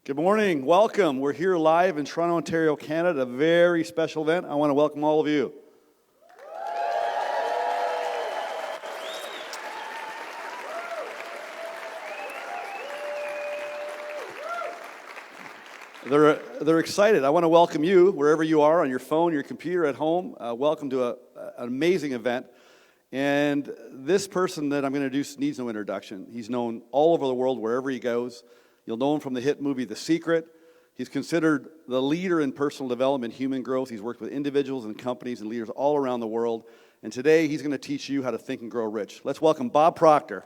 Good morning. Welcome. We're here live in Toronto, Ontario, Canada, a very special event. I want to welcome all of you. They're excited. I want to welcome you wherever you are, on your phone, your computer, at home. Welcome to an amazing event. And this person that I'm going to introduce needs no introduction. He's known all over the world wherever he goes. You'll know him from the hit movie The Secret. He's considered the leader in personal development, human growth. He's worked with individuals and companies and leaders all around the world. And today he's going to teach you how to think and grow rich. Let's welcome Bob Proctor.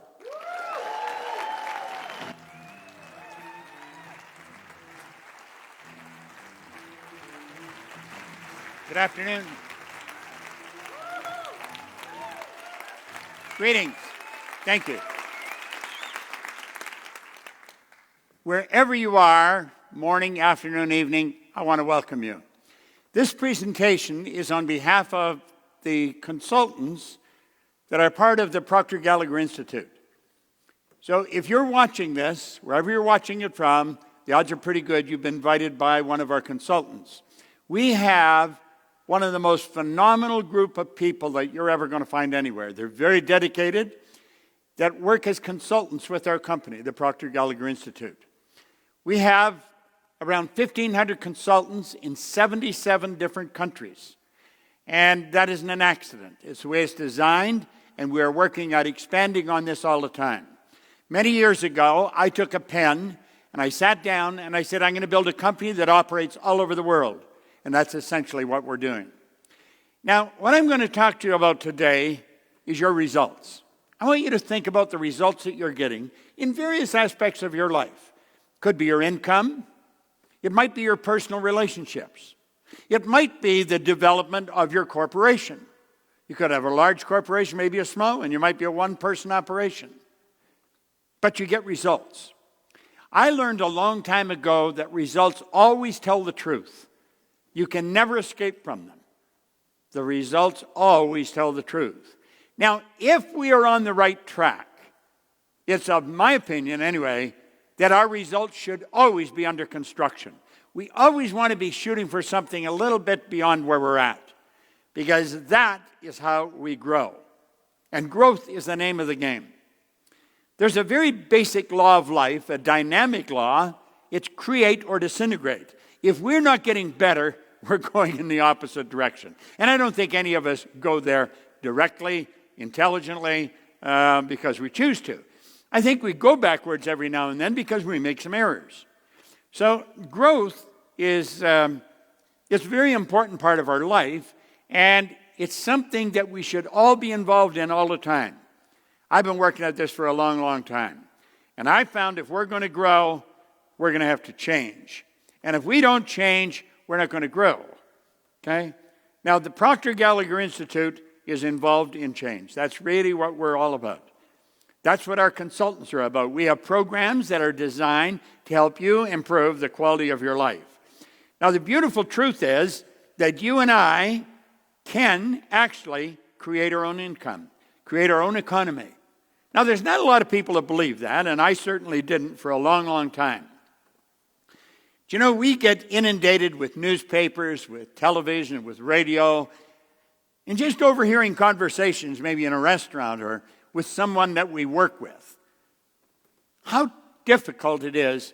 Good afternoon. Greetings. Thank you. Wherever you are, morning, afternoon, evening, I want to welcome you. This presentation is on behalf of the consultants that are part of the Proctor Gallagher Institute. So if you're watching this, wherever you're watching it from, the odds are pretty good you've been invited by one of our consultants. We have one of the most phenomenal group of people that you're ever going to find anywhere. They're very dedicated, that work as consultants with our company, the Proctor Gallagher Institute. We have around 1,500 consultants in 77 different countries. And that isn't an accident. It's the way it's designed, and we are working at expanding on this all the time. Many years ago, I took a pen, and I sat down, and I said, I'm going to build a company that operates all over the world. And that's essentially what we're doing. Now, what I'm going to talk to you about today is your results. I want you to think about the results that you're getting in various aspects of your life. Could be your income. It might be your personal relationships. It might be the development of your corporation. You could have a large corporation, maybe a small, and you might be a one-person operation. But you get results. I learned a long time ago that results always tell the truth. You can never escape from them. The results always tell the truth. Now, if we are on the right track, it's of my opinion anyway, that our results should always be under construction. We always want to be shooting for something a little bit beyond where we're at, because that is how we grow. And growth is the name of the game. There's a very basic law of life, a dynamic law. It's create or disintegrate. If we're not getting better, we're going in the opposite direction. And I don't think any of us go there directly, intelligently, because we choose to. I think we go backwards every now and then because we make some errors. So growth is it's a very important part of our life, and it's something that we should all be involved in all the time. I've been working at this for a long, long time. And I found if we're going to grow, we're going to have to change. And if we don't change, we're not going to grow. Okay? Now, the Proctor Gallagher Institute is involved in change. That's really what we're all about. That's what our consultants are about. We have programs that are designed to help you improve the quality of your life. Now, the beautiful truth is that you and I can actually create our own income, create our own economy. Now, there's not a lot of people that believe that, and I certainly didn't for a long, long time. Do you know, we get inundated with newspapers, with television, with radio, and just overhearing conversations, maybe in a restaurant or with someone that we work with. How difficult it is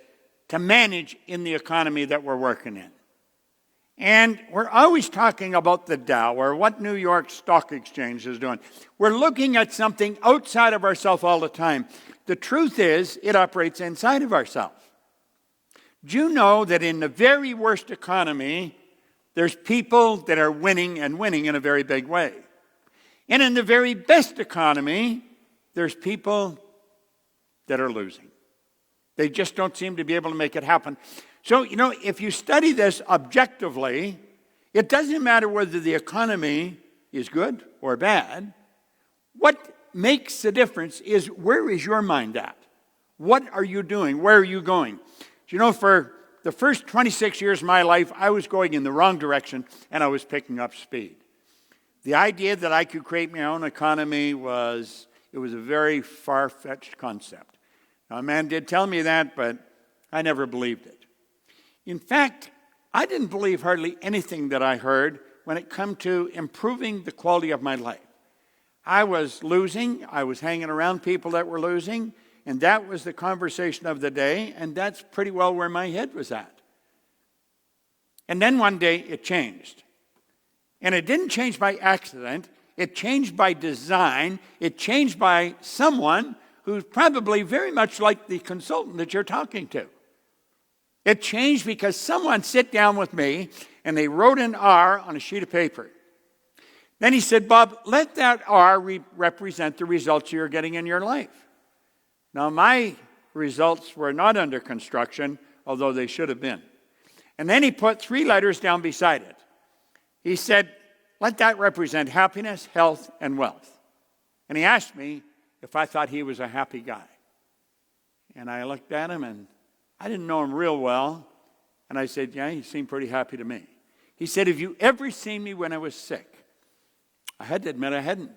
to manage in the economy that we're working in. And we're always talking about the Dow or what New York Stock Exchange is doing. We're looking at something outside of ourselves all the time. The truth is, it operates inside of ourselves. Do you know that in the very worst economy, there's people that are winning and winning in a very big way? And in the very best economy, there's people that are losing. They just don't seem to be able to make it happen. So, you know, if you study this objectively, it doesn't matter whether the economy is good or bad. What makes the difference is where is your mind at? What are you doing? Where are you going? Do you know, for the first 26 years of my life, I was going in the wrong direction and I was picking up speed. The idea that I could create my own economy was a very far-fetched concept. Now, a man did tell me that, but I never believed it. In fact, I didn't believe hardly anything that I heard when it come to improving the quality of my life. I was losing. I was hanging around people that were losing. And that was the conversation of the day. And that's pretty well where my head was at. And then one day it changed. And it didn't change by accident. It changed by design. It changed by someone who's probably very much like the consultant that you're talking to. It changed because someone sat down with me and they wrote an R on a sheet of paper. Then he said, Bob, let that R represent the results you're getting in your life. Now, my results were not under construction, although they should have been. And then he put 3 letters down beside it. He said, let that represent happiness, health, and wealth. And he asked me if I thought he was a happy guy. And I looked at him, and I didn't know him real well. And I said, yeah, he seemed pretty happy to me. He said, have you ever seen me when I was sick? I had to admit I hadn't.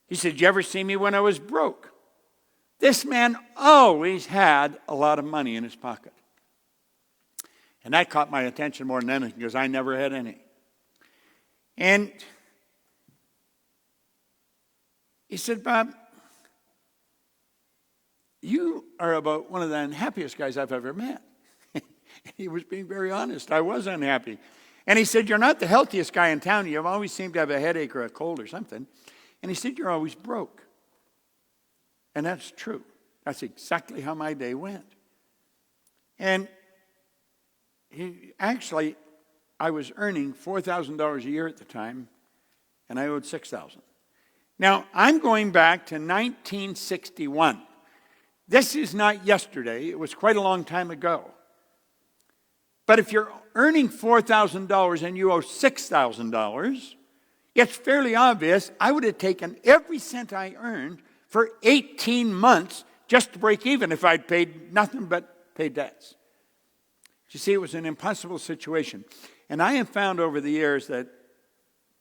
He said, you ever see me when I was broke? This man always had a lot of money in his pocket. And that caught my attention more than anything because I never had any. And he said, Bob, you are about one of the unhappiest guys I've ever met. He was being very honest. I was unhappy. And he said, you're not the healthiest guy in town. You always seem to have a headache or a cold or something. And he said, you're always broke. And that's true. That's exactly how my day went. And I was earning $4,000 a year at the time, and I owed $6,000. Now, I'm going back to 1961. This is not yesterday. It was quite a long time ago. But if you're earning $4,000 and you owe $6,000, it's fairly obvious I would have taken every cent I earned for 18 months just to break even if I'd paid nothing but paid debts. You see, it was an impossible situation. And I have found over the years that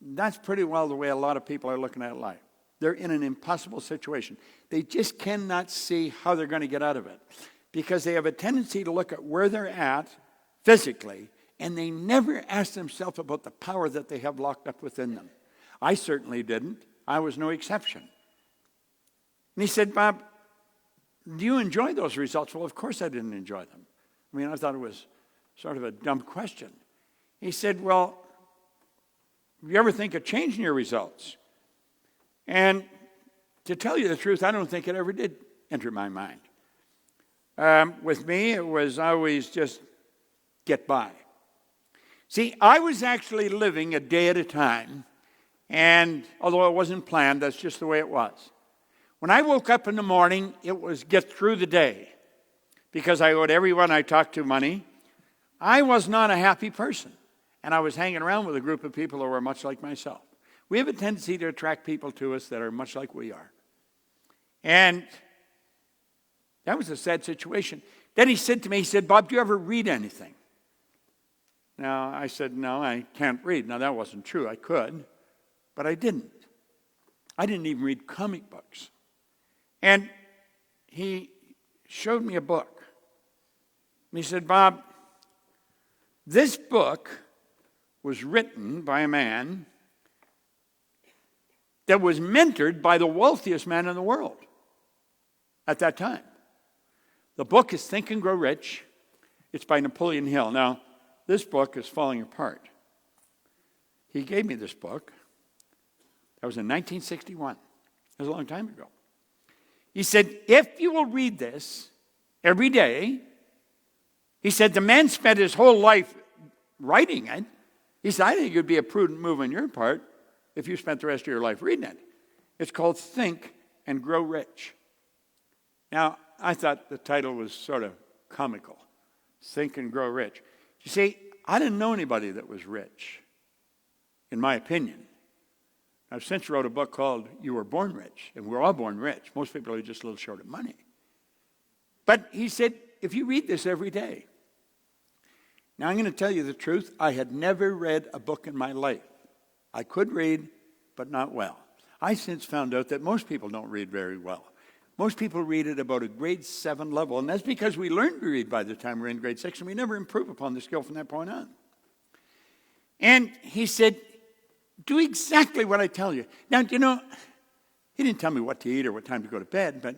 that's pretty well the way a lot of people are looking at life. They're in an impossible situation. They just cannot see how they're going to get out of it because they have a tendency to look at where they're at physically, and they never ask themselves about the power that they have locked up within them. I certainly didn't. I was no exception. And he said, Bob, do you enjoy those results? Well, of course I didn't enjoy them. I mean, I thought it was sort of a dumb question. He said, well, do you ever think of changing your results? And to tell you the truth, I don't think it ever did enter my mind. With me, it was always just get by. See, I was actually living a day at a time, and although it wasn't planned, that's just the way it was. When I woke up in the morning, it was get through the day, because I owed everyone I talked to money. I was not a happy person, and I was hanging around with a group of people who were much like myself. We have a tendency to attract people to us that are much like we are. And that was a sad situation. Then he said to me, he said, Bob, do you ever read anything? Now, I said, no, I can't read. Now, that wasn't true. I could, but I didn't. I didn't even read comic books. And he showed me a book. And he said, Bob, this book was written by a man that was mentored by the wealthiest man in the world at that time. The book is Think and Grow Rich. It's by Napoleon Hill. Now, this book is falling apart. He gave me this book. That was in 1961. That was a long time ago. He said, if you will read this every day, he said, the man spent his whole life writing it. He said, I think it would be a prudent move on your part if you spent the rest of your life reading it. It's called Think and Grow Rich. Now, I thought the title was sort of comical. Think and Grow Rich. You see, I didn't know anybody that was rich, in my opinion. I've since wrote a book called You Were Born Rich, and we're all born rich. Most people are just a little short of money. But he said, if you read this every day. Now, I'm going to tell you the truth. I had never read a book in my life. I could read, but not well. I since found out that most people don't read very well. Most people read at about a grade 7 level, and that's because we learned to read by the time we're in grade 6, and we never improve upon the skill from that point on. And he said, do exactly what I tell you. Now, you know, he didn't tell me what to eat or what time to go to bed, but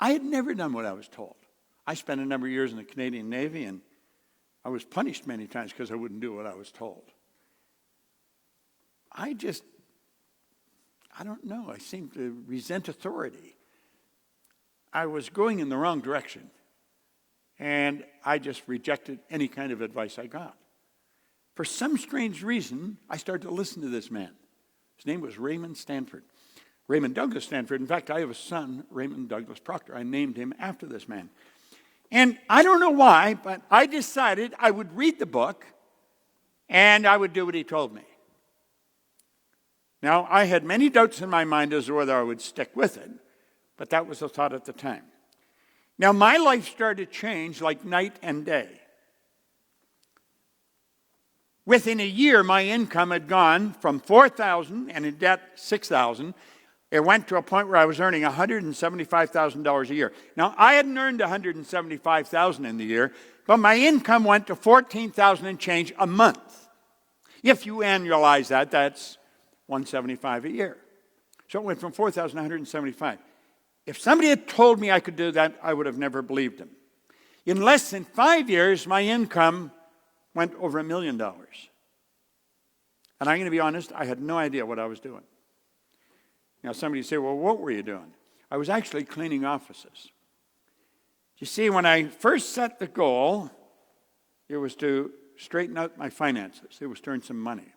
I had never done what I was told. I spent a number of years in the Canadian Navy, and I was punished many times because I wouldn't do what I was told. I don't know. I seemed to resent authority. I was going in the wrong direction, and I just rejected any kind of advice I got. For some strange reason, I started to listen to this man. His name was Raymond Douglas Stanford. In fact, I have a son, Raymond Douglas Proctor. I named him after this man. And I don't know why, but I decided I would read the book and I would do what he told me. Now, I had many doubts in my mind as to whether I would stick with it, but that was the thought at the time. Now, my life started to change like night and day. Within a year, my income had gone from $4,000 and in debt $6,000. It went to a point where I was earning $175,000 a year. Now, I hadn't earned $175,000 in the year, but my income went to $14,000 and change a month. If you annualize that, that's $175 a year. So it went from $4,000 to $175. If somebody had told me I could do that, I would have never believed him. In less than 5 years, my income went over $1 million. And I'm going to be honest, I had no idea what I was doing. Now, somebody say, well, what were you doing? I was actually cleaning offices. You see, when I first set the goal, it was to straighten out my finances. It was to earn some money.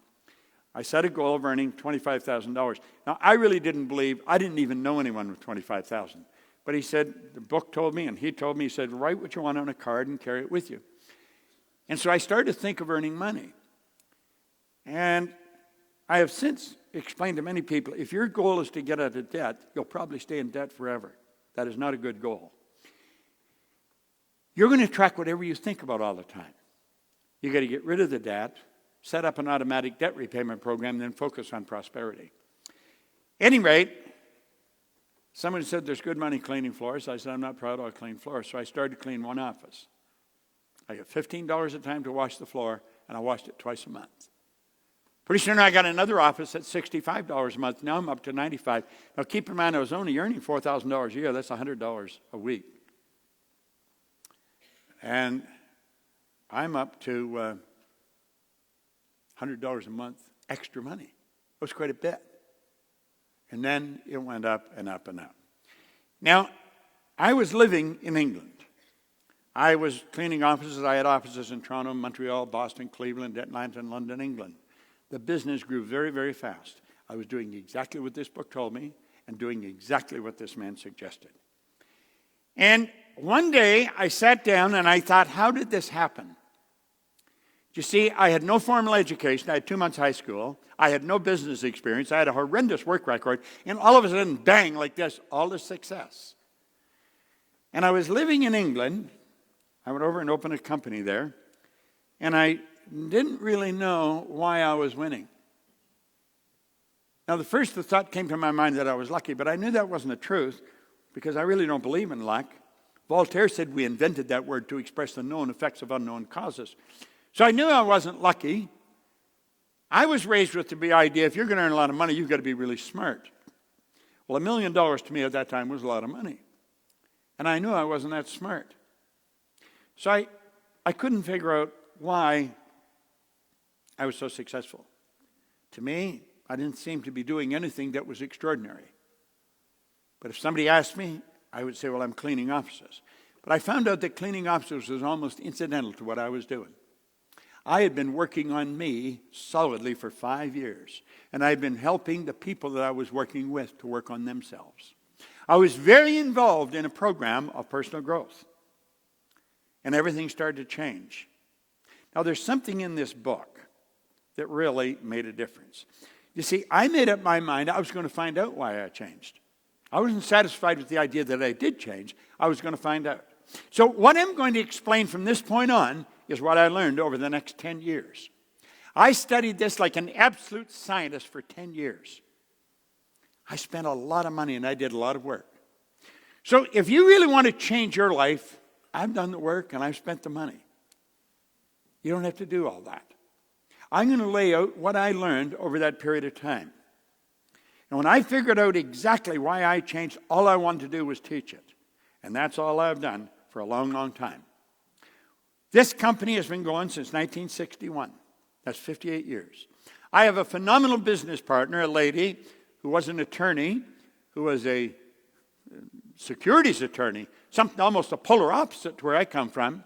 I set a goal of earning $25,000. Now, I really didn't believe, I didn't even know anyone with $25,000. But he said, the book told me, and he told me, he said, write what you want on a card and carry it with you. And so I started to think of earning money. And I have since explained to many people, if your goal is to get out of debt, you'll probably stay in debt forever. That is not a good goal. You're going to track whatever you think about all the time. You got to get rid of the debt, set up an automatic debt repayment program, then focus on prosperity. At any rate, someone said there's good money cleaning floors. I said, I'm not proud I'll clean floors. So I started to clean one office. I got $15 a time to wash the floor, and I washed it twice a month. Pretty soon I got another office at $65 a month. Now I'm up to $95. Now keep in mind I was only earning $4,000 a year. That's $100 a week. And I'm up to $100 a month extra money. It was quite a bit. And then it went up and up and up. Now, I was living in England. I was cleaning offices. I had offices in Toronto, Montreal, Boston, Cleveland, Atlanta, and London, England. The business grew very, very fast. I was doing exactly what this book told me and doing exactly what this man suggested. And one day I sat down and I thought, how did this happen? You see, I had no formal education. I had 2 months high school. I had no business experience. I had a horrendous work record. And all of a sudden, bang, like this, all the success. And I was living in England. I went over and opened a company there. And I didn't really know why I was winning. Now, the thought came to my mind that I was lucky, but I knew that wasn't the truth because I really don't believe in luck. Voltaire said we invented that word to express the known effects of unknown causes. So I knew I wasn't lucky. I was raised with the idea, if you're going to earn a lot of money, you've got to be really smart. Well, $1 million to me at that time was a lot of money. And I knew I wasn't that smart. So I couldn't figure out why I was so successful. To me, I didn't seem to be doing anything that was extraordinary. But if somebody asked me, I would say, well, I'm cleaning offices. But I found out that cleaning offices was almost incidental to what I was doing. I had been working on me solidly for 5 years, and I had been helping the people that I was working with to work on themselves. I was very involved in a program of personal growth, and everything started to change. Now, there's something in this book that really made a difference. You see, I made up my mind I was going to find out why I changed. I wasn't satisfied with the idea that I did change. I was going to find out. So what I'm going to explain from this point on is what I learned over the next 10 years. I studied this like an absolute scientist for 10 years. I spent a lot of money and I did a lot of work. So if you really want to change your life, I've done the work and I've spent the money. You don't have to do all that. I'm going to lay out what I learned over that period of time. And when I figured out exactly why I changed, all I wanted to do was teach it. And that's all I've done for a long, long time. This company has been going since 1961. That's 58 years. I have a phenomenal business partner, a lady who was an attorney, who was a securities attorney, something almost a polar opposite to where I come from.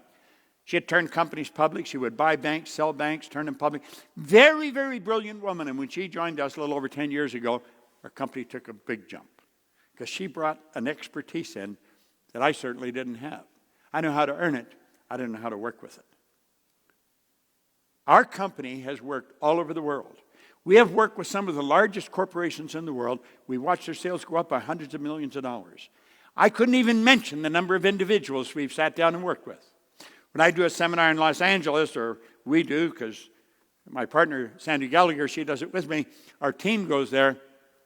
She had turned companies public. She would buy banks, sell banks, turn them public. Very, very brilliant woman. And when she joined us a little over 10 years ago, our company took a big jump because she brought an expertise in that I certainly didn't have. I know how to earn it. I didn't know how to work with it. Our company has worked all over the world. We have worked with some of the largest corporations in the world. We watched their sales go up by hundreds of millions of dollars. I couldn't even mention the number of individuals we've sat down and worked with. When I do a seminar in Los Angeles, or we do, because my partner, Sandy Gallagher, she does it with me, our team goes there,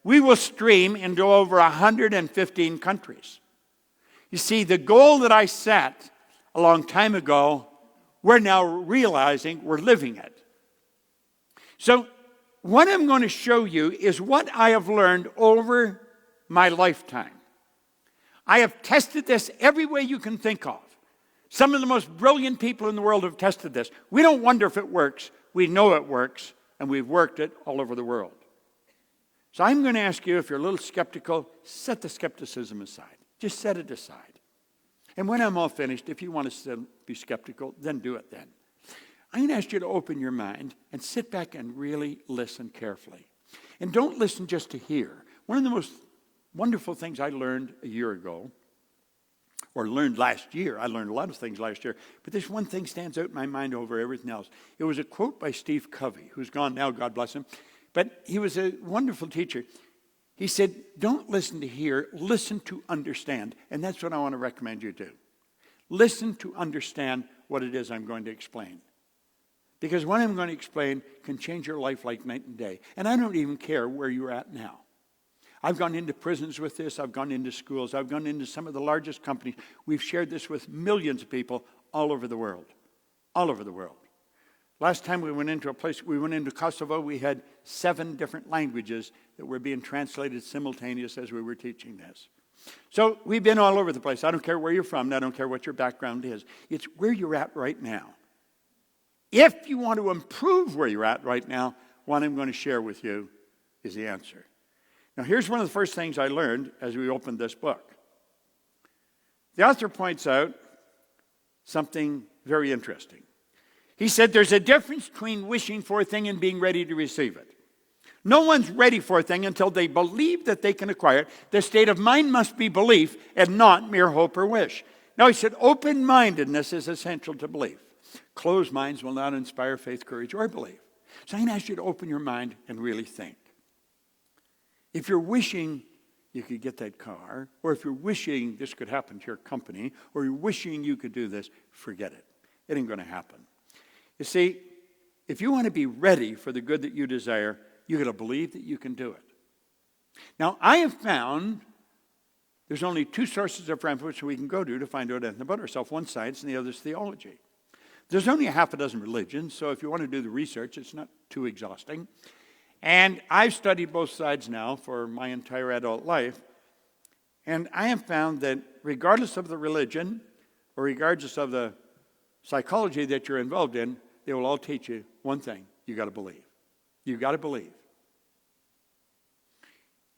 we will stream into over 115 countries. You see, the goal that I set a long time ago, we're now realizing we're living it. So what I'm going to show you is what I have learned over my lifetime. I have tested this every way you can think of. Some of the most brilliant people in the world have tested this. We don't wonder if it works. We know it works, and we've worked it all over the world. So I'm going to ask you, if you're a little skeptical, set the skepticism aside. Just set it aside. And when I'm all finished, if you want to still be skeptical, then do it then. I'm going to ask you to open your mind and sit back and really listen carefully. And don't listen just to hear. One of the most wonderful things I learned a year ago, or learned last year. I learned a lot of things last year, but this one thing stands out in my mind over everything else. It was a quote by Steve Covey, who's gone now, God bless him, but he was a wonderful teacher. He said, don't listen to hear, listen to understand, and that's what I want to recommend you do. Listen to understand what it is I'm going to explain. Because what I'm going to explain can change your life like night and day, and I don't even care where you're at now. I've gone into prisons with this. I've gone into schools. I've gone into some of the largest companies. We've shared this with millions of people all over the world. All over the world. Last time we went into a place, we went into Kosovo, we had 7 different languages that were being translated simultaneous as we were teaching this. So we've been all over the place. I don't care where you're from. I don't care what your background is. It's where you're at right now. If you want to improve where you're at right now, what I'm going to share with you is the answer. Now, here's one of the first things I learned as we opened this book. The author points out something very interesting. He said there's a difference between wishing for a thing and being ready to receive it. No one's ready for a thing until they believe that they can acquire it. The state of mind must be belief and not mere hope or wish. Now, he said open-mindedness is essential to belief. Closed minds will not inspire faith, courage, or belief. So I'm going to ask you to open your mind and really think. If you're wishing you could get that car, or if you're wishing this could happen to your company, or you're wishing you could do this, forget it. It ain't going to happen. You see, if you want to be ready for the good that you desire, you got to believe that you can do it. Now, I have found there's only 2 sources of reference we can go to find out anything about ourselves. One science and the other is theology. There's only a half a dozen religions, so if you want to do the research, it's not too exhausting. And I've studied both sides now for my entire adult life. And I have found that regardless of the religion or regardless of the psychology that you're involved in, they will all teach you one thing. You got to believe. You got to believe.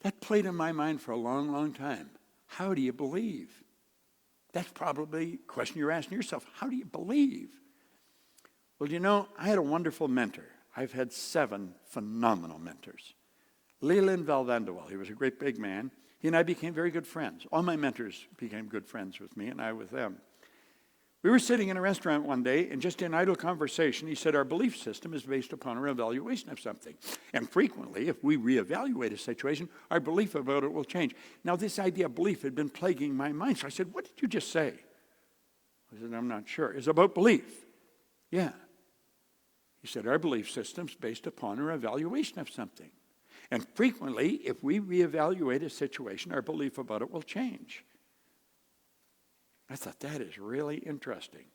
That played in my mind for a long, long time. How do you believe? That's probably a question you're asking yourself. How do you believe? Well, you know, I had a wonderful mentor. I've had 7 phenomenal mentors. Leland Valvanderwall, he was a great big man. He and I became very good friends. All my mentors became good friends with me and I with them. We were sitting in a restaurant one day, and just in idle conversation, he said, our belief system is based upon our evaluation of something. And frequently, if we reevaluate a situation, our belief about it will change. Now, this idea of belief had been plaguing my mind. So I said, what did you just say? I said, I'm not sure. It's about belief. Yeah. He said, our belief system is based upon our evaluation of something. And frequently, if we reevaluate a situation, our belief about it will change. I thought, that is really interesting.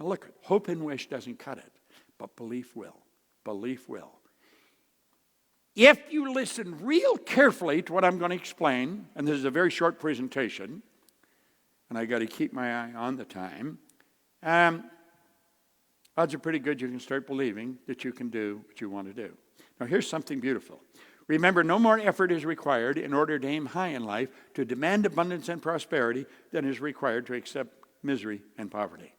Now look, hope and wish doesn't cut it, but belief will. Belief will. If you listen real carefully to what I'm going to explain, and this is a very short presentation, and I got to keep my eye on the time, odds are pretty good you can start believing that you can do what you want to do. Now here's something beautiful. Remember, no more effort is required in order to aim high in life, to demand abundance and prosperity, than is required to accept misery and poverty.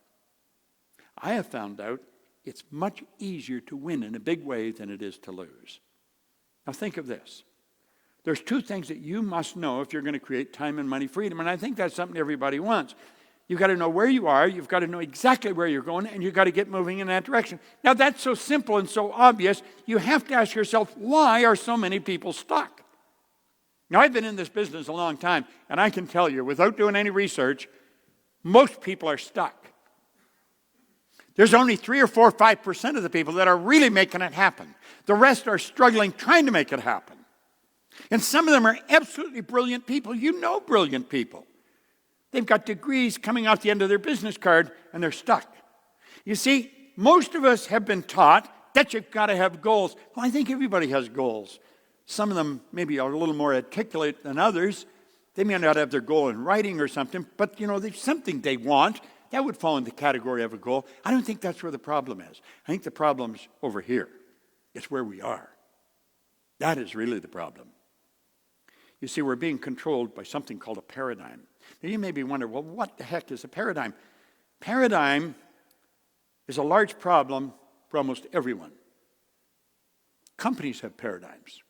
I have found out it's much easier to win in a big way than it is to lose. Now think of this. There's two things that you must know if you're going to create time and money freedom, and I think that's something everybody wants. You've got to know where you are, you've got to know exactly where you're going, and you've got to get moving in that direction. Now that's so simple and so obvious, you have to ask yourself, why are so many people stuck? Now I've been in this business a long time, and I can tell you, without doing any research, most people are stuck. There's only 3 or 4 or 5% of the people that are really making it happen. The rest are struggling trying to make it happen. And some of them are absolutely brilliant people. You know brilliant people. They've got degrees coming out the end of their business card, and they're stuck. You see, most of us have been taught that you've got to have goals. Well, I think everybody has goals. Some of them maybe are a little more articulate than others. They may not have their goal in writing or something, but, there's something they want. That would fall in the category of a goal. I don't think that's where the problem is. I think the problem's over here. It's where we are. That is really the problem. You see, we're being controlled by something called a paradigm. Now, you may be wondering, well, what the heck is a paradigm? Paradigm is a large problem for almost everyone. Companies have paradigms.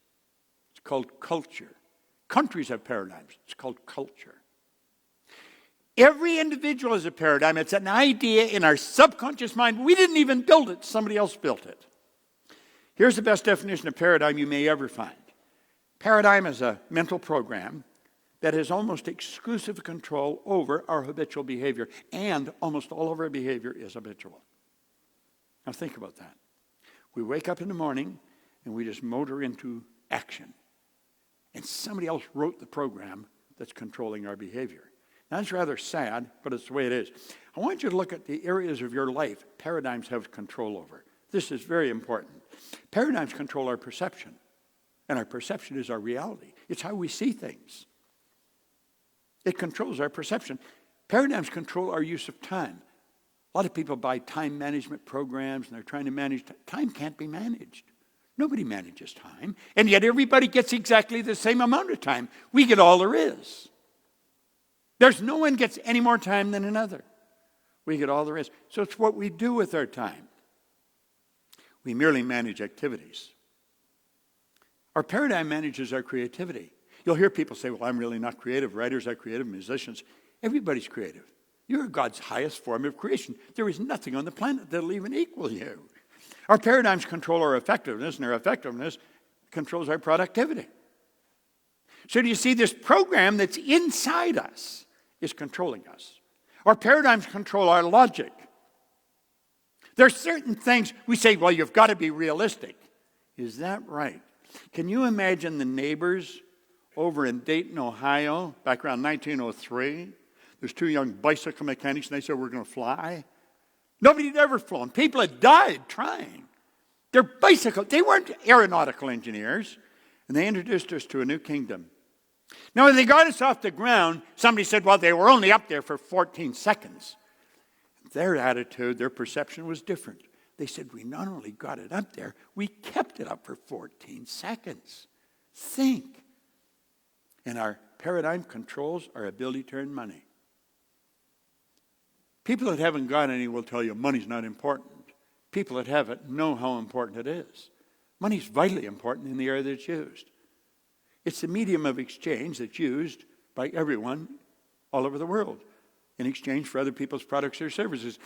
It's called culture. Countries have paradigms. It's called culture. Every individual is a paradigm. It's an idea in our subconscious mind. We didn't even build it. Somebody else built it. Here's the best definition of paradigm you may ever find. Paradigm is a mental program that has almost exclusive control over our habitual behavior, and almost all of our behavior is habitual. Now think about that. We wake up in the morning and we just motor into action. And somebody else wrote the program that's controlling our behavior. Now that's rather sad, but it's the way it is. I want you to look at the areas of your life paradigms have control over. This is very important. Paradigms control our perception. And our perception is our reality. It's how we see things. It controls our perception. Paradigms control our use of time. A lot of people buy time management programs and they're trying to manage time. Time can't be managed. Nobody manages time. And yet everybody gets exactly the same amount of time. We get all there is. There's no one gets any more time than another. We get all there is. So it's what we do with our time. We merely manage activities. Our paradigm manages our creativity. You'll hear people say, well, I'm really not creative. Writers are creative, musicians. Everybody's creative. You're God's highest form of creation. There is nothing on the planet that'll even equal you. Our paradigms control our effectiveness, and our effectiveness controls our productivity. So do you see, this program that's inside us is controlling us. Our paradigms control our logic. There are certain things we say, well, you've got to be realistic. Is that right? Can you imagine the neighbors over in Dayton, Ohio, back around 1903? There's 2 young bicycle mechanics, and they said, we're going to fly. Nobody had ever flown. People had died trying. They're bicycle. They weren't aeronautical engineers. And they introduced us to a new kingdom. Now, when they got us off the ground, somebody said, well, they were only up there for 14 seconds. Their attitude, their perception was different. They said, we not only got it up there, we kept it up for 14 seconds. Think. And our paradigm controls our ability to earn money. People that haven't got any will tell you money's not important. People that have it know how important it is. Money's vitally important in the area that it's used. It's the medium of exchange that's used by everyone all over the world in exchange for other people's products or services.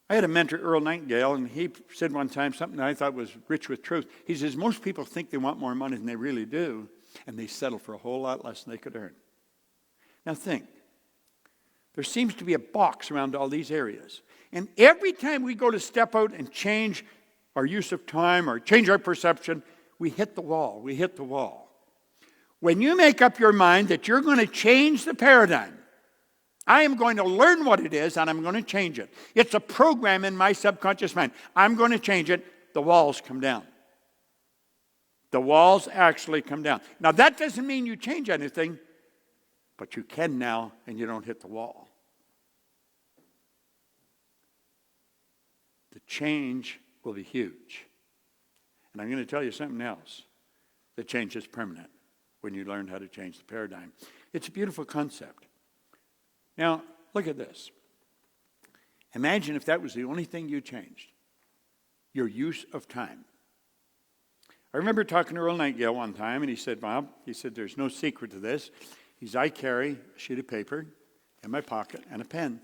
I had a mentor, Earl Nightingale, and he said one time something that I thought was rich with truth. He says, most people think they want more money than they really do, and they settle for a whole lot less than they could earn. Now think. There seems to be a box around all these areas. And every time we go to step out and change our use of time or change our perception, we hit the wall. We hit the wall. When you make up your mind that you're going to change the paradigm, I am going to learn what it is, and I'm going to change it. It's a program in my subconscious mind. I'm going to change it. The walls come down. The walls actually come down. Now, that doesn't mean you change anything, but you can now, and you don't hit the wall. The change will be huge. And I'm going to tell you something else. The change is permanent when you learn how to change the paradigm. It's a beautiful concept. Now, look at this. Imagine if that was the only thing you changed. Your use of time. I remember talking to Earl Nightingale one time, and he said, Bob, there's no secret to this. I carry a sheet of paper in my pocket and a pen.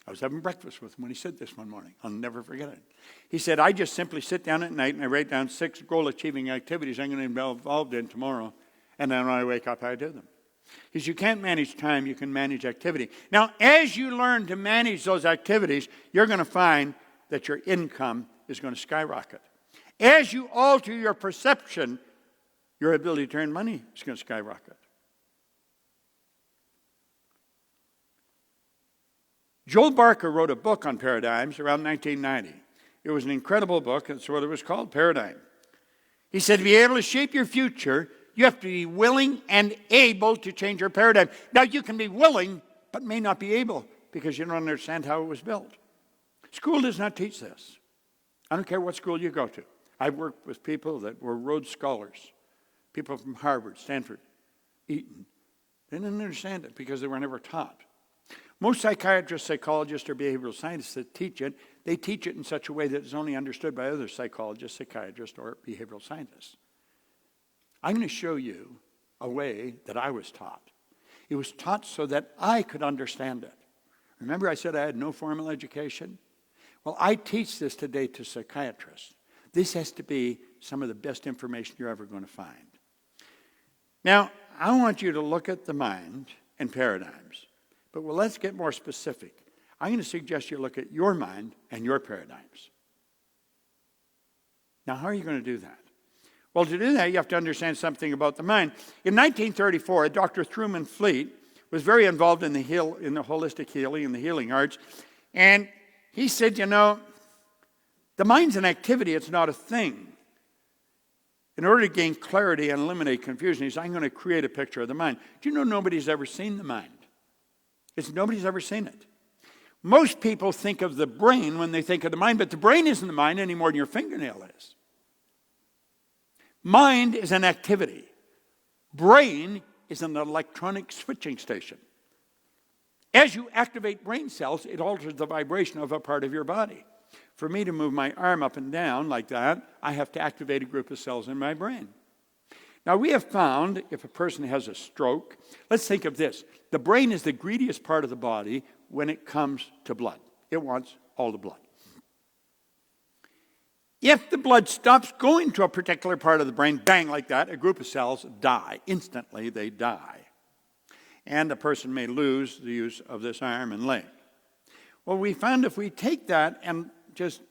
I was having breakfast with him when he said this one morning. I'll never forget it. He said, I just simply sit down at night and I write down 6 goal-achieving activities I'm going to be involved in tomorrow, and then when I wake up, I do them. He said, you can't manage time, you can manage activity. Now, as you learn to manage those activities, you're going to find that your income is going to skyrocket. As you alter your perception, your ability to earn money is going to skyrocket. Joel Barker wrote a book on paradigms around 1990. It was an incredible book. That's what it was called, Paradigm. He said, to be able to shape your future, you have to be willing and able to change your paradigm. Now, you can be willing, but may not be able, because you don't understand how it was built. School does not teach this. I don't care what school you go to. I've worked with people that were Rhodes Scholars, people from Harvard, Stanford, Eton. They didn't understand it because they were never taught. Most psychiatrists, psychologists, or behavioral scientists that teach it, they teach it in such a way that it's only understood by other psychologists, psychiatrists, or behavioral scientists. I'm going to show you a way that I was taught. It was taught so that I could understand it. Remember I said I had no formal education? Well, I teach this today to psychiatrists. This has to be some of the best information you're ever going to find. Now, I want you to look at the mind and paradigms. But let's get more specific. I'm going to suggest you look at your mind and your paradigms. Now, how are you going to do that? Well, to do that, you have to understand something about the mind. In 1934, Dr. Truman Fleet was very involved in the holistic healing and the healing arts. And he said, the mind's an activity, it's not a thing. In order to gain clarity and eliminate confusion, he said, I'm going to create a picture of the mind. Do you know nobody's ever seen the mind? Nobody's ever seen it. Most people think of the brain when they think of the mind, but the brain isn't the mind any more than your fingernail is. Mind is an activity. Brain is an electronic switching station. As you activate brain cells, it alters the vibration of a part of your body. For me to move my arm up and down like that, I have to activate a group of cells in my brain. Now, we have found if a person has a stroke, let's think of this. The brain is the greediest part of the body when it comes to blood. It wants all the blood. If the blood stops going to a particular part of the brain, bang, like that, a group of cells die. Instantly, they die. And the person may lose the use of this arm and leg. Well, we found if we take that and just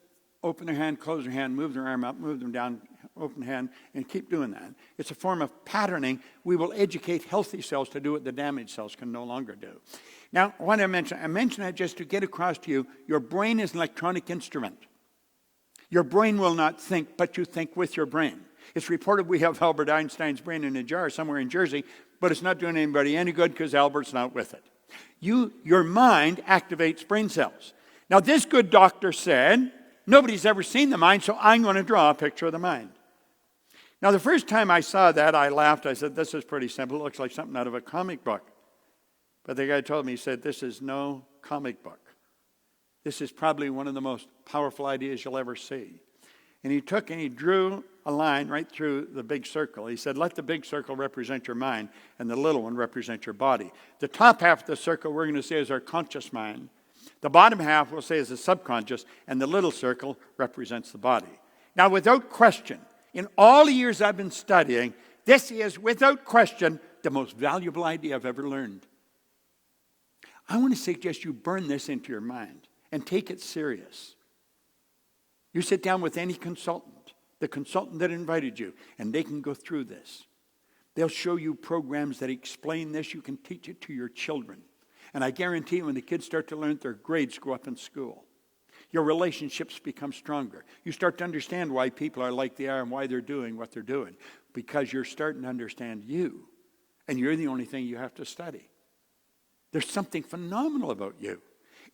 open their hand, close their hand, move their arm up, move them down, open hand, and keep doing that. It's a form of patterning. We will educate healthy cells to do what the damaged cells can no longer do. Now, what I mention that just to get across to you, your brain is an electronic instrument. Your brain will not think, but you think with your brain. It's reported we have Albert Einstein's brain in a jar somewhere in Jersey, but it's not doing anybody any good because Albert's not with it. Your mind activates brain cells. Now, this good doctor said, nobody's ever seen the mind, so I'm going to draw a picture of the mind. Now, the first time I saw that, I laughed. I said, this is pretty simple. It looks like something out of a comic book. But the guy told me, he said, this is no comic book. This is probably one of the most powerful ideas you'll ever see. And he took and he drew a line right through the big circle. He said, let the big circle represent your mind, and the little one represent your body. The top half of the circle we're going to say is our conscious mind. The bottom half we'll say is the subconscious, and the little circle represents the body. Now, without question, in all the years I've been studying, this is, without question, the most valuable idea I've ever learned. I want to suggest you burn this into your mind and take it serious. You sit down with any consultant, the consultant that invited you, and they can go through this. They'll show you programs that explain this. You can teach it to your children. And I guarantee when the kids start to learn, their grades go up in school. Your relationships become stronger. You start to understand why people are like they are and why they're doing what they're doing. Because you're starting to understand you. And you're the only thing you have to study. There's something phenomenal about you.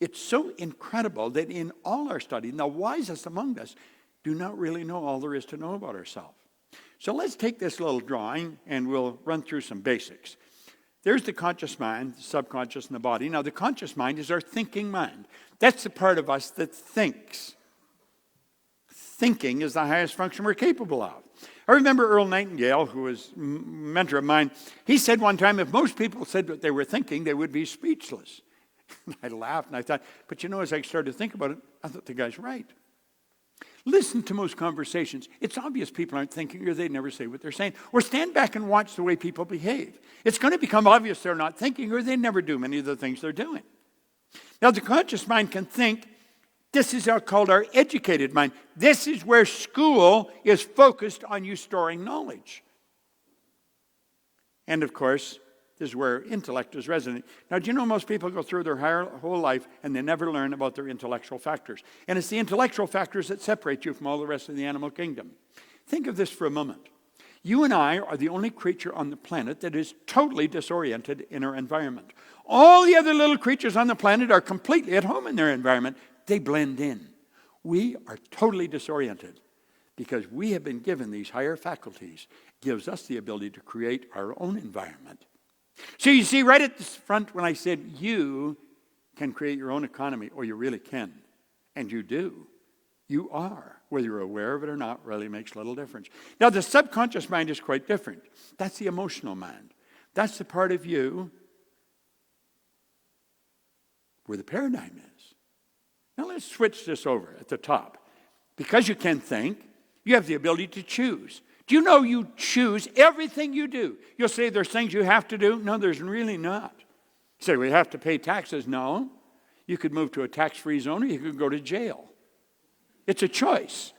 It's so incredible that in all our study, the wisest among us do not really know all there is to know about ourselves. So let's take this little drawing and we'll run through some basics. There's the conscious mind, the subconscious, and the body. Now, the conscious mind is our thinking mind. That's the part of us that thinks. Thinking is the highest function we're capable of. I remember Earl Nightingale, who was a mentor of mine. He said one time, if most people said what they were thinking, they would be speechless. I laughed and I thought, but you know, as I started to think about it, I thought the guy's right. Listen to most conversations. It's obvious people aren't thinking or they never say what they're saying. Or stand back and watch the way people behave. It's going to become obvious they're not thinking or they never do many of the things they're doing. Now, the conscious mind can think. This is called our educated mind. This is where school is focused on you storing knowledge. And of course, this is where intellect is resident. Now, do you know most people go through their whole life and they never learn about their intellectual factors? And it's the intellectual factors that separate you from all the rest of the animal kingdom. Think of this for a moment. You and I are the only creature on the planet that is totally disoriented in our environment. All the other little creatures on the planet are completely at home in their environment. They blend in. We are totally disoriented because we have been given these higher faculties. It gives us the ability to create our own environment. So you see right at the front when I said you can create your own economy, or you really can, and you do. You are. Whether you're aware of it or not really makes little difference. Now the subconscious mind is quite different. That's the emotional mind. That's the part of you where the paradigm is. Now let's switch this over at the top. Because you can think, you have the ability to choose. Do you know you choose everything you do? You'll say there's things you have to do. No, there's really not. You say we have to pay taxes. No. You could move to a tax-free zone or you could go to jail. It's a choice.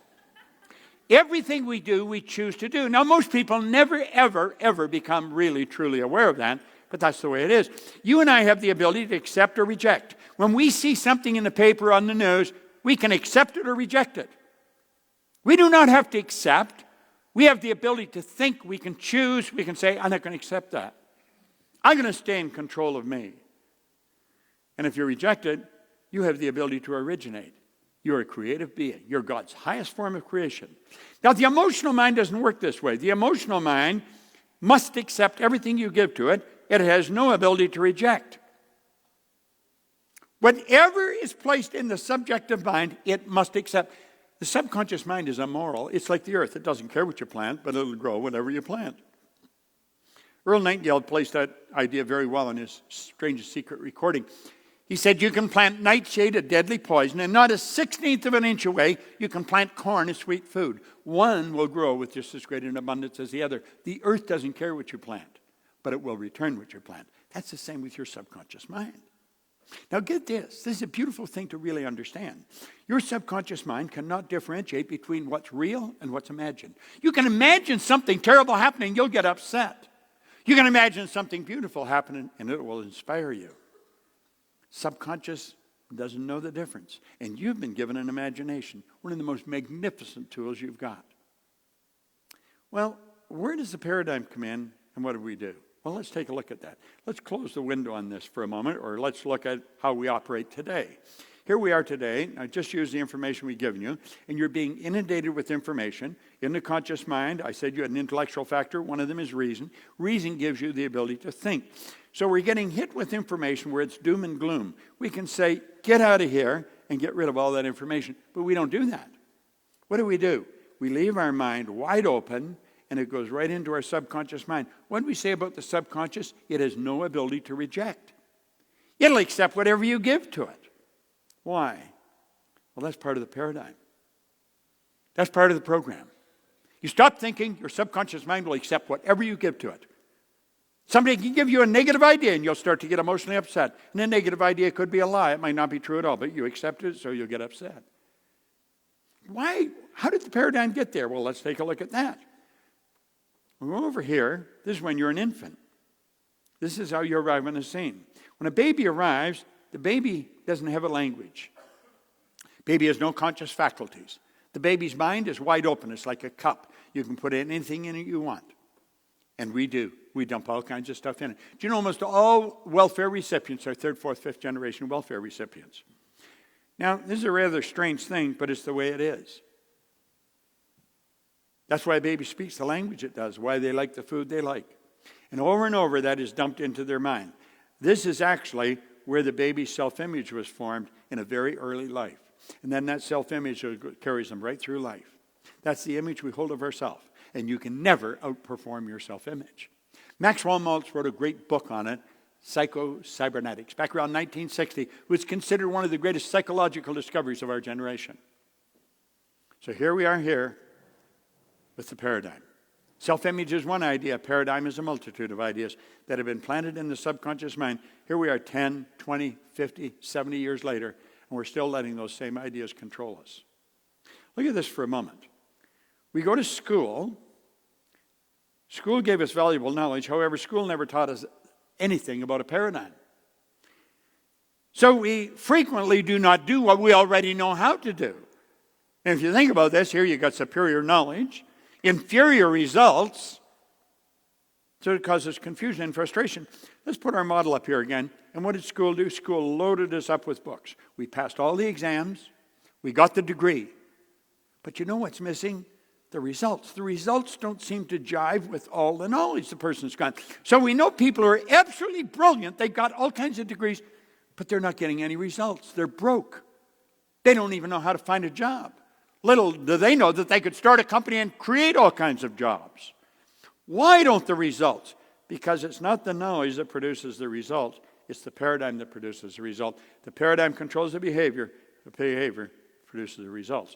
Everything we do, we choose to do. Now, most people never, ever, ever become really, truly aware of that, but that's the way it is. You and I have the ability to accept or reject. When we see something in the paper, on the news, we can accept it or reject it. We do not have to accept. We have the ability to think. We can choose. We can say, I'm not going to accept that. I'm going to stay in control of me. And if you reject it, you have the ability to originate. You're a creative being. You're God's highest form of creation. Now, the emotional mind doesn't work this way. The emotional mind must accept everything you give to it. It has no ability to reject. Whatever is placed in the subjective mind, it must accept. The subconscious mind is immoral. It's like the earth. It doesn't care what you plant, but it'll grow whatever you plant. Earl Nightingale placed that idea very well in his Strangest Secret recording. He said, you can plant nightshade, a deadly poison, and not a 16th of an inch away, you can plant corn, a sweet food. One will grow with just as great an abundance as the other. The earth doesn't care what you plant, but it will return what you plant. That's the same with your subconscious mind. Now get this. This is a beautiful thing to really understand. Your subconscious mind cannot differentiate between what's real and what's imagined. You can imagine something terrible happening, you'll get upset. You can imagine something beautiful happening, and it will inspire you. Subconscious doesn't know the difference. And you've been given an imagination, one of the most magnificent tools you've got. Well, where does the paradigm come in, and what do we do? Well, let's take a look at that. Let's close the window on this for a moment, or let's look at how we operate today. Here we are today. I just use the information we've given you, and you're being inundated with information. In the conscious mind, I said you had an intellectual factor. One of them is reason. Reason gives you the ability to think. So we're getting hit with information where it's doom and gloom. We can say, get out of here and get rid of all that information, but we don't do that. What do? We leave our mind wide open, and it goes right into our subconscious mind. What do we say about the subconscious? It has no ability to reject. It'll accept whatever you give to it. Why? Well, that's part of the paradigm. That's part of the program. You stop thinking, your subconscious mind will accept whatever you give to it. Somebody can give you a negative idea and you'll start to get emotionally upset. And a negative idea could be a lie. It might not be true at all, but you accept it, so you'll get upset. Why? How did the paradigm get there? Well, let's take a look at that. We'll go over here. This is when you're an infant. This is how you arrive on the scene. When a baby arrives, the baby doesn't have a language. Baby has no conscious faculties. The baby's mind is wide open. It's like a cup. You can put anything in it you want. And we do. We dump all kinds of stuff in it. Do you know almost all welfare recipients are third, fourth, fifth generation welfare recipients? Now, this is a rather strange thing, but it's the way it is. That's why a baby speaks the language it does, why they like the food they like. And over, that is dumped into their mind. This is actually where the baby's self-image was formed in a very early life. And then that self-image carries them right through life. That's the image we hold of ourselves. And you can never outperform your self-image. Maxwell Maltz wrote a great book on it, Psycho-Cybernetics. Back around 1960, it was considered one of the greatest psychological discoveries of our generation. So here we are here with the paradigm. Self-image is one idea. Paradigm is a multitude of ideas that have been planted in the subconscious mind. Here we are 10, 20, 50, 70 years later, and we're still letting those same ideas control us. Look at this for a moment. We go to school. School gave us valuable knowledge. However, school never taught us anything about a paradigm. So we frequently do not do what we already know how to do. And if you think about this, here you've got superior knowledge, inferior results, so it causes confusion and frustration. Let's put our model up here again. And what did school do? School loaded us up with books. We passed all the exams. We got the degree. But you know what's missing? The results. The results don't seem to jive with all the knowledge the person's got. So we know people who are absolutely brilliant. They've got all kinds of degrees, but they're not getting any results. They're broke. They don't even know how to find a job. Little do they know that they could start a company and create all kinds of jobs. Why don't the results? Because it's not the knowledge that produces the result. It's the paradigm that produces the result. The paradigm controls the behavior. The behavior produces the results.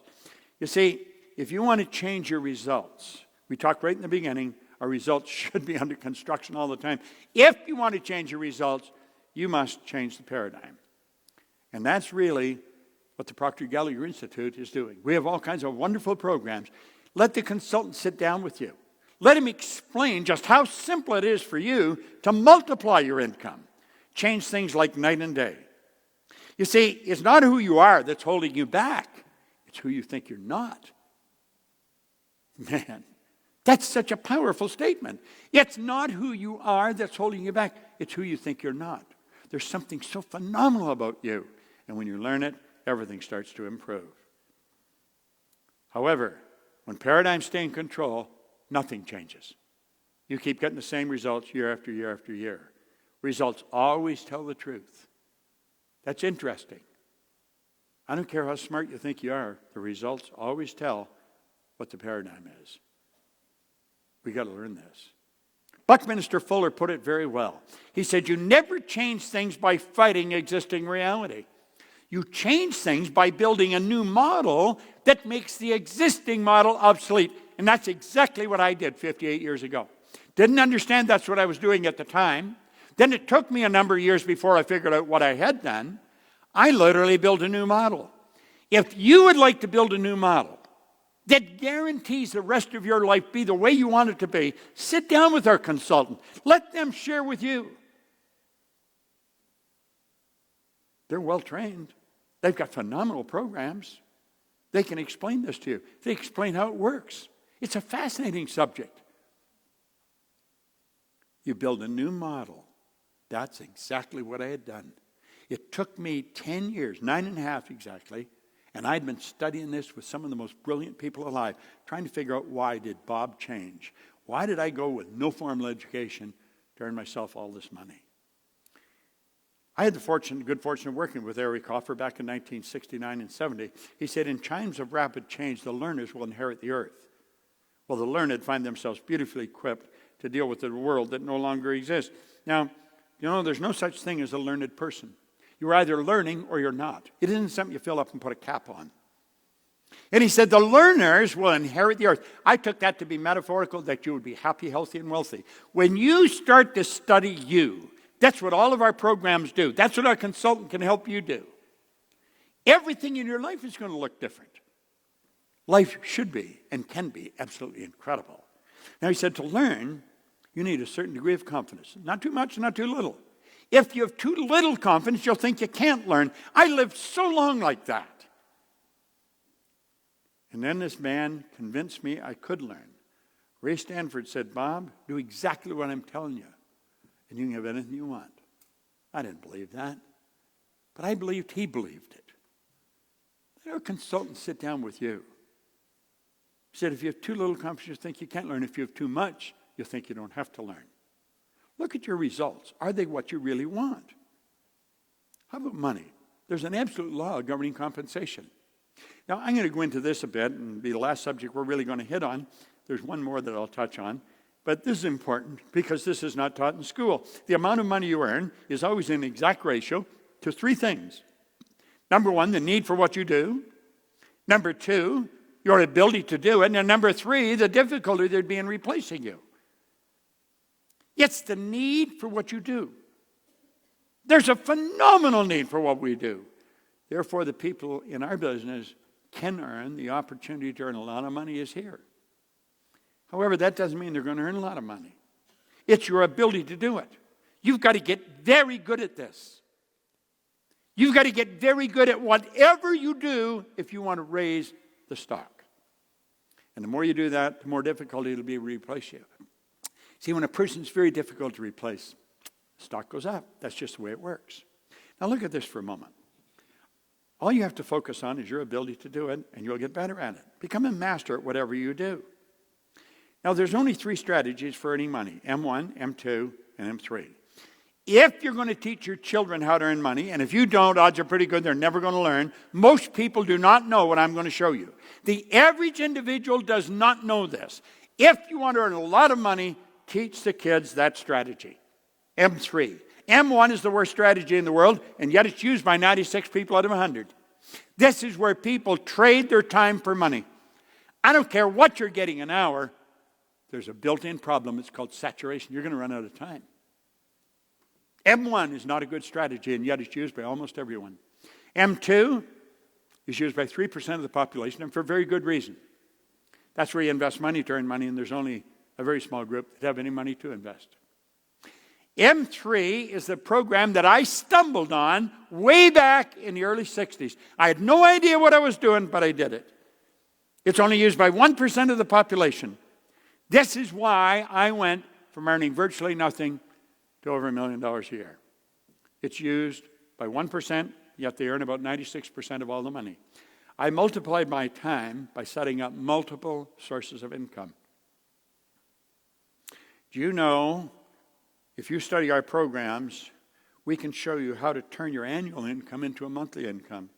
You see, if you want to change your results, we talked right in the beginning, our results should be under construction all the time. If you want to change your results, you must change the paradigm. And that's really what the Proctor Gallagher Institute is doing. We have all kinds of wonderful programs. Let the consultant sit down with you. Let him explain just how simple it is for you to multiply your income. Change things like night and day. You see, it's not who you are that's holding you back. It's who you think you're not. Man, that's such a powerful statement. It's not who you are that's holding you back. It's who you think you're not. There's something so phenomenal about you. And when you learn it, everything starts to improve. However, when paradigms stay in control, nothing changes. You keep getting the same results year after year after year. Results always tell the truth. That's interesting. I don't care how smart you think you are, the results always tell what the paradigm is. We got to learn this. Buckminster Fuller put it very well. He said, you never change things by fighting existing reality. You change things by building a new model that makes the existing model obsolete. And that's exactly what I did 58 years ago. Didn't understand that's what I was doing at the time. Then it took me a number of years before I figured out what I had done. I literally built a new model. If you would like to build a new model that guarantees the rest of your life be the way you want it to be, sit down with our consultant. Let them share with you. They're well trained. They've got phenomenal programs. They can explain this to you. They explain how it works. It's a fascinating subject. You build a new model. That's exactly what I had done. It took me 10 years, 9.5 exactly, and I'd been studying this with some of the most brilliant people alive, trying to figure out why did Bob change? Why did I go with no formal education to earn myself all this money? I had the good fortune of working with Eric Hoffer back in 1969 and 70. He said, in times of rapid change, the learners will inherit the earth. Well, the learned find themselves beautifully equipped to deal with the world that no longer exists. Now, you know, there's no such thing as a learned person. You're either learning or you're not. It isn't something you fill up and put a cap on. And he said, the learners will inherit the earth. I took that to be metaphorical, that you would be happy, healthy, and wealthy. When you start to study you, that's what all of our programs do. That's what our consultant can help you do. Everything in your life is going to look different. Life should be and can be absolutely incredible. Now he said to learn, You need a certain degree of confidence. Not too much, not too little. If you have too little confidence, you'll think you can't learn. I lived so long like that. And then this man convinced me I could learn. Ray Stanford said, Bob, do exactly what I'm telling you, and you can have anything you want. I didn't believe that, but I believed he believed it. Let our consultant sit down with you. He said, if you have too little confidence, you think you can't learn. If you have too much, you think you don't have to learn. Look at your results. Are they what you really want? How about money? There's an absolute law governing compensation. Now, I'm going to go into this a bit and be the last subject we're really going to hit on. There's one more that I'll touch on. But this is important because this is not taught in school. The amount of money you earn is always in exact ratio to three things. Number one, the need for what you do. Number two, your ability to do it. And number three, the difficulty there'd be in replacing you. It's the need for what you do. There's a phenomenal need for what we do. Therefore, the people in our business can earn. The opportunity to earn a lot of money is here. However, that doesn't mean they're going to earn a lot of money. It's your ability to do it. You've got to get very good at this. You've got to get very good at whatever you do if you want to raise the stock. And the more you do that, the more difficult it'll be to replace you. See, when a person's very difficult to replace, stock goes up. That's just the way it works. Now look at this for a moment. All you have to focus on is your ability to do it, and you'll get better at it. Become a master at whatever you do. Now, there's only three strategies for earning money: M1, M2, and M3. If you're going to teach your children how to earn money, and if you don't, odds are pretty good they're never going to learn. Most people do not know what I'm going to show you. The average individual does not know this. If you want to earn a lot of money, teach the kids that strategy. M3. M1 is the worst strategy in the world, and yet it's used by 96 people out of 100. This is where people trade their time for money. I don't care what you're getting an hour. There's a built-in problem. It's called saturation. You're going to run out of time. M1 is not a good strategy, and yet it's used by almost everyone. M2 is used by 3% of the population, and for a very good reason. That's where you invest money to earn money, and there's only a very small group that have any money to invest. M3 is the program that I stumbled on way back in the early 60s. I had no idea what I was doing, but I did it. It's only used by 1% of the population. This is why I went from earning virtually nothing to over $1 million a year. It's used by 1%, yet they earn about 96% of all the money. I multiplied my time by setting up multiple sources of income. Do you know, if you study our programs, we can show you how to turn your annual income into a monthly income.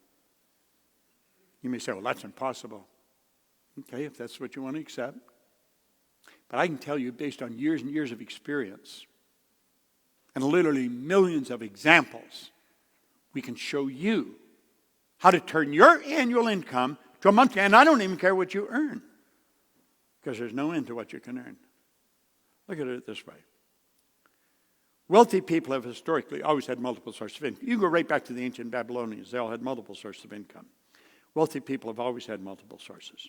You may say, well, that's impossible. Okay, if that's what you want to accept. But I can tell you, based on years and years of experience, and literally millions of examples, we can show you how to turn your annual income to a monthly. And I don't even care what you earn, because there's no end to what you can earn. Look at it this way. Wealthy people have historically always had multiple sources of income. You go right back to the ancient Babylonians. They all had multiple sources of income. Wealthy people have always had multiple sources.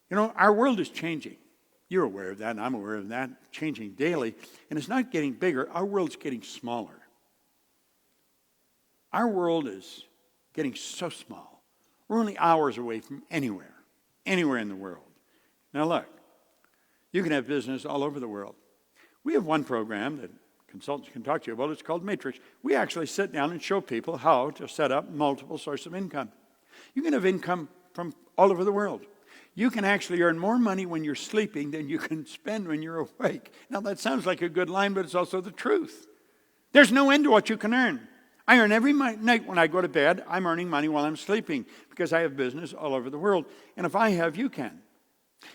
You know, our world is changing. You're aware of that, and I'm aware of that, changing daily. And it's not getting bigger. Our world's getting smaller. Our world is getting so small. We're only hours away from anywhere in the world. Now look, you can have business all over the world. We have one program that consultants can talk to you about. It's called Matrix. We actually sit down and show people how to set up multiple sources of income. You can have income from all over the world. You can actually earn more money when you're sleeping than you can spend when you're awake. Now, that sounds like a good line, but it's also the truth. There's no end to what you can earn. I earn every night when I go to bed. I'm earning money while I'm sleeping because I have business all over the world. And if I have, you can.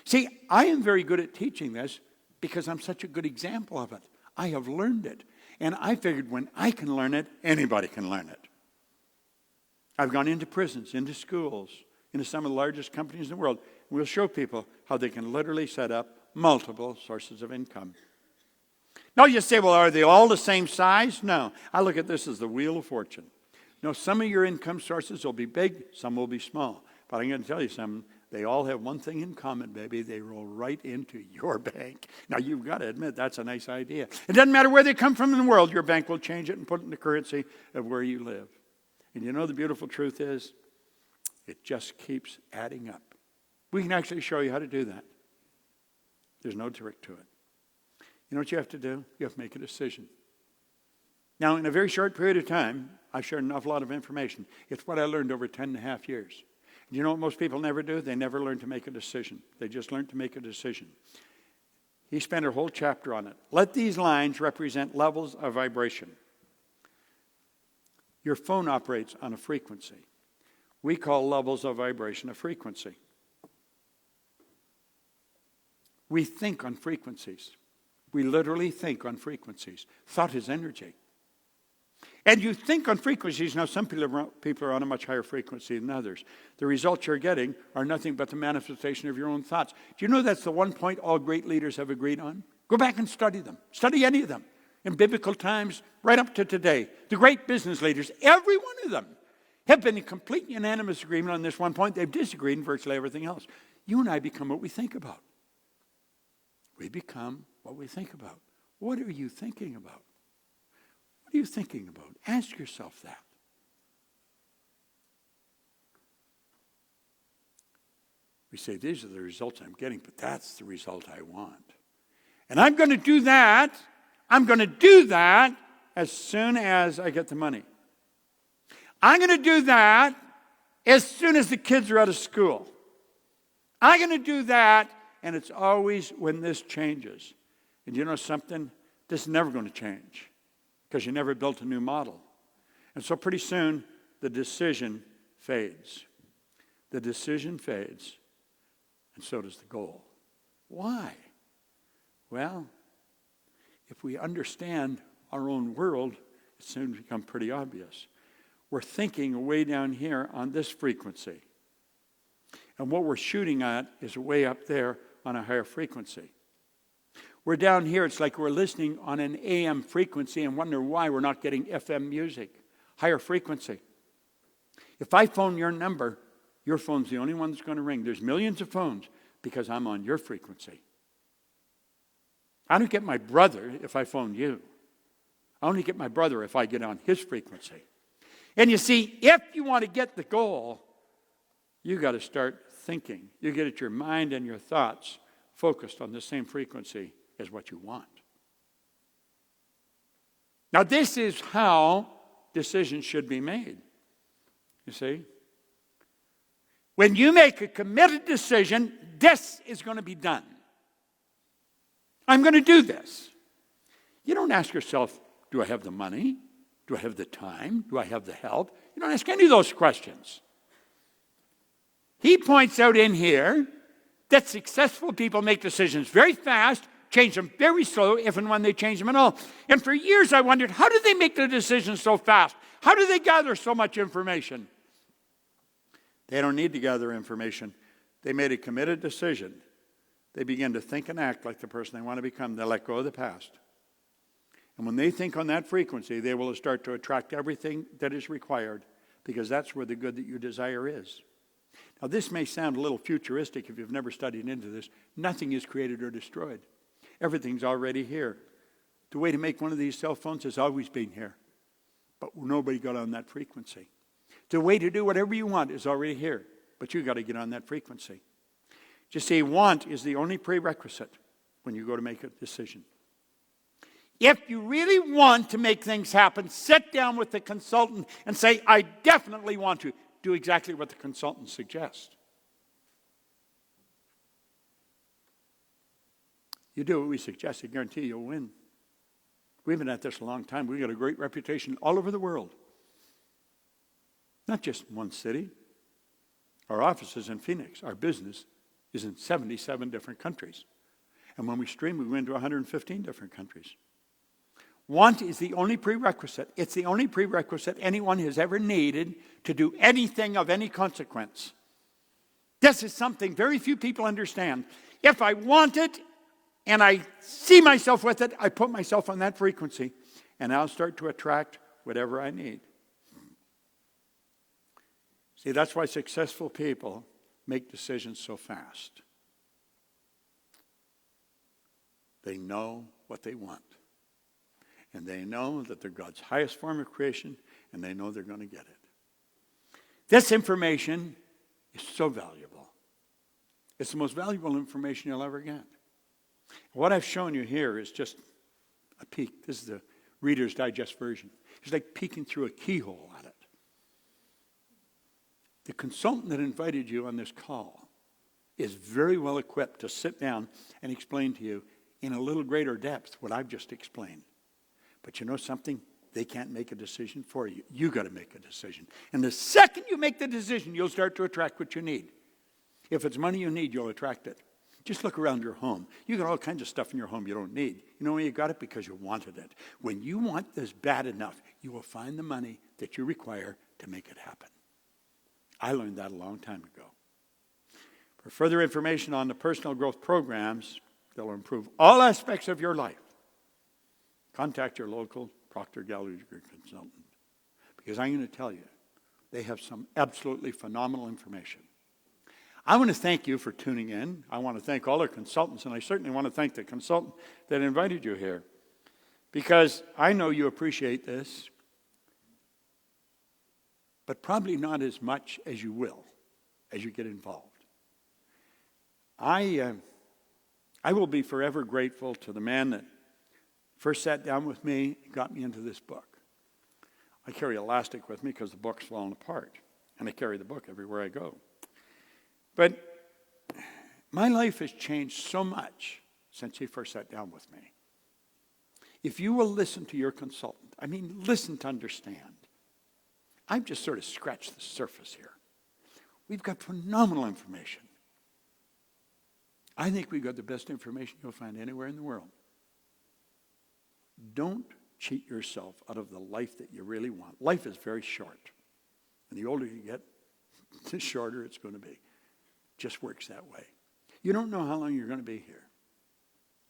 See, I am very good at teaching this because I'm such a good example of it. I have learned it. And I figured when I can learn it, anybody can learn it. I've gone into prisons, into schools, into some of the largest companies in the world. We'll show people how they can literally set up multiple sources of income. Now you say, well, are they all the same size? No. I look at this as the wheel of fortune. Now, some of your income sources will be big, some will be small. But I'm going to tell you something. They all have one thing in common, baby. They roll right into your bank. Now, you've got to admit, that's a nice idea. It doesn't matter where they come from in the world. Your bank will change it and put it in the currency of where you live. And you know the beautiful truth is, it just keeps adding up. We can actually show you how to do that. There's no trick to it. You know what you have to do? You have to make a decision. Now, in a very short period of time, I've shared an awful lot of information. It's what I learned over 10 and a half years. You know what most people never do? They never learn to make a decision. They just learn to make a decision. He spent a whole chapter on it. Let these lines represent levels of vibration. Your phone operates on a frequency. We call levels of vibration a frequency. We think on frequencies. We literally think on frequencies. Thought is energy. And you think on frequencies. Now, some people are on a much higher frequency than others. The results you're getting are nothing but the manifestation of your own thoughts. Do you know that's the one point all great leaders have agreed on? Go back and study them. Study any of them. In biblical times, right up to today. The great business leaders, every one of them, have been in complete unanimous agreement on this one point. They've disagreed in virtually everything else. You and I become what we think about. We become what we think about. What are you thinking about? What are you thinking about? Ask yourself that. We say, these are the results I'm getting, but that's the result I want. And I'm going to do that. I'm going to do that as soon as I get the money. I'm going to do that as soon as the kids are out of school. I'm going to do that, and it's always when this changes. And you know something? This is never going to change because you never built a new model. And so pretty soon, the decision fades. The decision fades, and so does the goal. Why? Well, if we understand our own world, it soon becomes pretty obvious. We're thinking way down here on this frequency. And what we're shooting at is way up there on a higher frequency. We're down here, it's like we're listening on an AM frequency and wonder why we're not getting FM music. Higher frequency. If I phone your number, your phone's the only one that's going to ring. There's millions of phones because I'm on your frequency. I don't get my brother if I phone you. I only get my brother if I get on his frequency. And you see, if you want to get the goal, you got to start thinking. You get your mind and your thoughts focused on the same frequency as what you want. Now, this is how decisions should be made. You see? When you make a committed decision, this is going to be done. I'm going to do this. You don't ask yourself, do I have the money? Do I have the time? Do I have the help? You don't ask any of those questions. He points out in here that successful people make decisions very fast, change them very slow, if and when they change them at all. And for years I wondered, how do they make the decisions so fast? How do they gather so much information? They don't need to gather information. They made a committed decision. They begin to think and act like the person they want to become. They let go of the past. And when they think on that frequency, they will start to attract everything that is required because that's where the good that you desire is. Now, this may sound a little futuristic if you've never studied into this. Nothing is created or destroyed. Everything's already here. The way to make one of these cell phones has always been here, but nobody got on that frequency. The way to do whatever you want is already here, but you got to get on that frequency. Just see, want is the only prerequisite when you go to make a decision. If you really want to make things happen, sit down with the consultant and say, I definitely want to. Do exactly what the consultant suggests. You do what we suggest, I guarantee you'll win. We've been at this a long time. We've got a great reputation all over the world. Not just in one city. Our office is in Phoenix. Our business is in 77 different countries. And when we stream, we go into 115 different countries. Want is the only prerequisite. It's the only prerequisite anyone has ever needed to do anything of any consequence. This is something very few people understand. If I want it and I see myself with it, I put myself on that frequency and I'll start to attract whatever I need. See, that's why successful people make decisions so fast. They know what they want. And they know that they're God's highest form of creation, and they know they're going to get it. This information is so valuable. It's the most valuable information you'll ever get. What I've shown you here is just a peek. This is the Reader's Digest version. It's like peeking through a keyhole at it. The consultant that invited you on this call is very well equipped to sit down and explain to you in a little greater depth what I've just explained. But you know something? They can't make a decision for you. You got to make a decision. And the second you make the decision, you'll start to attract what you need. If it's money you need, you'll attract it. Just look around your home. You got all kinds of stuff in your home you don't need. You know why you got it? Because you wanted it. When you want this bad enough, you will find the money that you require to make it happen. I learned that a long time ago. For further information on the personal growth programs that will improve all aspects of your life, contact your local Proctor, Gallagher consultant. Because I'm going to tell you, they have some absolutely phenomenal information. I want to thank you for tuning in. I want to thank all our consultants, and I certainly want to thank the consultant that invited you here. Because I know you appreciate this, but probably not as much as you will as you get involved. I will be forever grateful to the man that first sat down with me and got me into this book. I carry elastic with me because the book's fallen apart, and I carry the book everywhere I go. But my life has changed so much since he first sat down with me. If you will listen to your consultant, listen to understand. I've just sort of scratched the surface here. We've got phenomenal information. I think we've got the best information you'll find anywhere in the world. Don't cheat yourself out of the life that you really want. Life is very short. And the older you get, the shorter it's going to be. Just works that way. You don't know how long you're going to be here.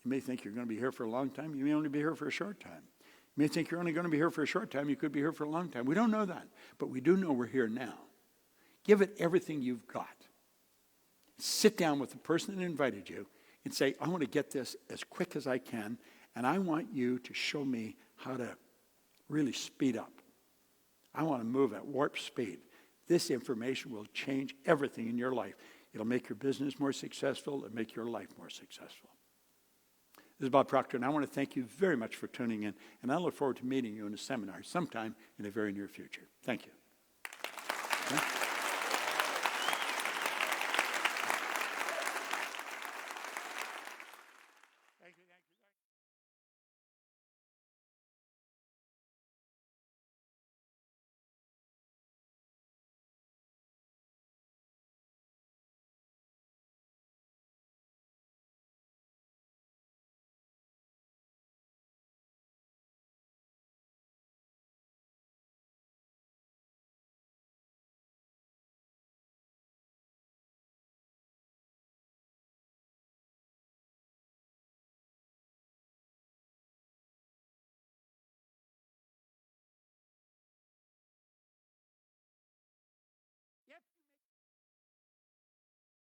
You may think you're going to be here for a long time. You may only be here for a short time. You may think you're only going to be here for a short time. You could be here for a long time. We don't know that. But we do know we're here now. Give it everything you've got. Sit down with the person that invited you and say, I want to get this as quick as I can, and I want you to show me how to really speed up. I want to move at warp speed. This information will change everything in your life. It'll make your business more successful. It'll make your life more successful. This is Bob Proctor, and I want to thank you very much for tuning in. And I look forward to meeting you in a seminar sometime in the very near future. Thank you. Okay?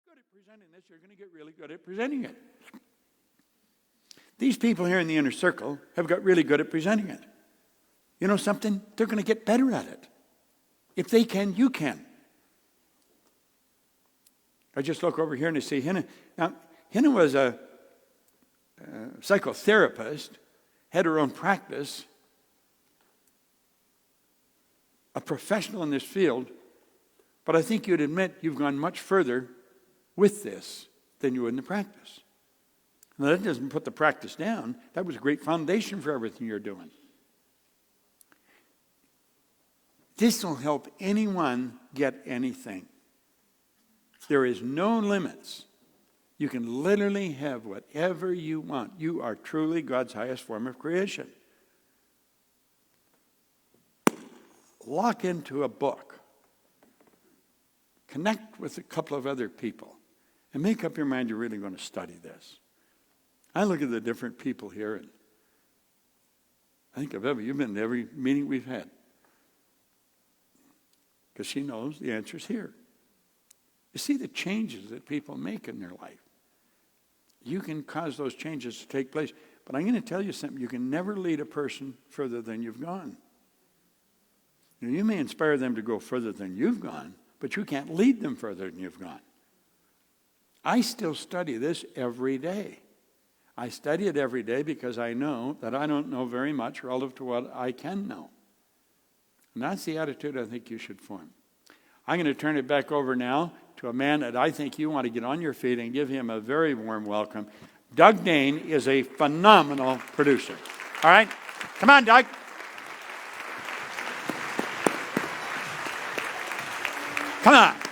Good at presenting this, you're going to get really good at presenting it. These people here in the inner circle have got really good at presenting it. You know something? They're going to get better at it. If they can, you can. I just look over here and I see Hannah. Now, Hannah was a psychotherapist, had her own practice, a professional in this field, but I think you'd admit you've gone much further with this than you would in the practice. Now, that doesn't put the practice down. That was a great foundation for everything you're doing. This will help anyone get anything. There is no limits. You can literally have whatever you want. You are truly God's highest form of creation. Lock into a book. Connect with a couple of other people. And make up your mind you're really going to study this. I look at the different people here, and I think you've been to every meeting we've had. Because she knows the answer's here. You see the changes that people make in their life. You can cause those changes to take place. But I'm going to tell you something. You can never lead a person further than you've gone. You may inspire them to go further than you've gone, but you can't lead them further than you've gone. I still study this every day. I study it every day because I know that I don't know very much relative to what I can know. And that's the attitude I think you should form. I'm going to turn it back over now to a man that I think you want to get on your feet and give him a very warm welcome. Doug Dane is a phenomenal producer. All right? Come on, Doug. Come on.